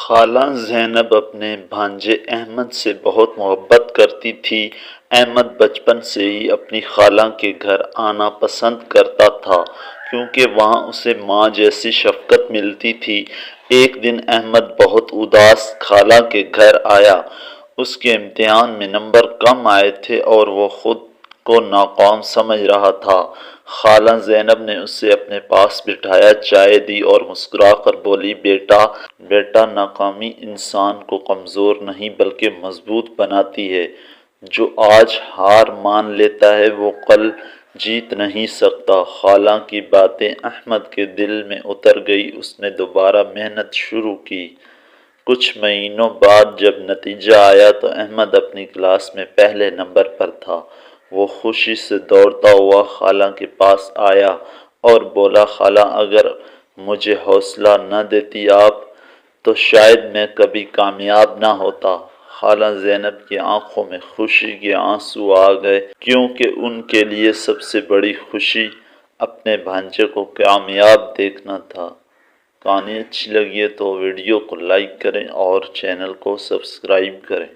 خالہ زینب اپنے بھانجے احمد سے بہت محبت کرتی تھی۔ احمد بچپن سے ہی اپنی خالہ کے گھر آنا پسند کرتا تھا کیونکہ وہاں اسے ماں جیسی شفقت ملتی تھی۔ ایک دن احمد بہت اداس خالہ کے گھر آیا۔ اس کے امتحان میں نمبر کم آئے تھے اور وہ خود کو ناکام سمجھ رہا تھا۔ خالہ زینب نے اسے اپنے پاس بٹھایا، چائے دی اور مسکرا کر بولی، بیٹا ناکامی انسان کو کمزور نہیں بلکہ مضبوط بناتی ہے۔ جو آج ہار مان لیتا ہے وہ کل جیت نہیں سکتا۔ خالہ کی باتیں احمد کے دل میں اتر گئی۔ اس نے دوبارہ محنت شروع کی۔ کچھ مہینوں بعد جب نتیجہ آیا تو احمد اپنی کلاس میں پہلے نمبر پر تھا۔ وہ خوشی سے دوڑتا ہوا خالہ کے پاس آیا اور بولا، خالہ اگر مجھے حوصلہ نہ دیتی آپ تو شاید میں کبھی کامیاب نہ ہوتا۔ خالہ زینب کی آنکھوں میں خوشی کے آنسو آ گئے کیونکہ ان کے لیے سب سے بڑی خوشی اپنے بھانجے کو کامیاب دیکھنا تھا۔ کہانی اچھی لگی ہے تو ویڈیو کو لائک کریں اور چینل کو سبسکرائب کریں۔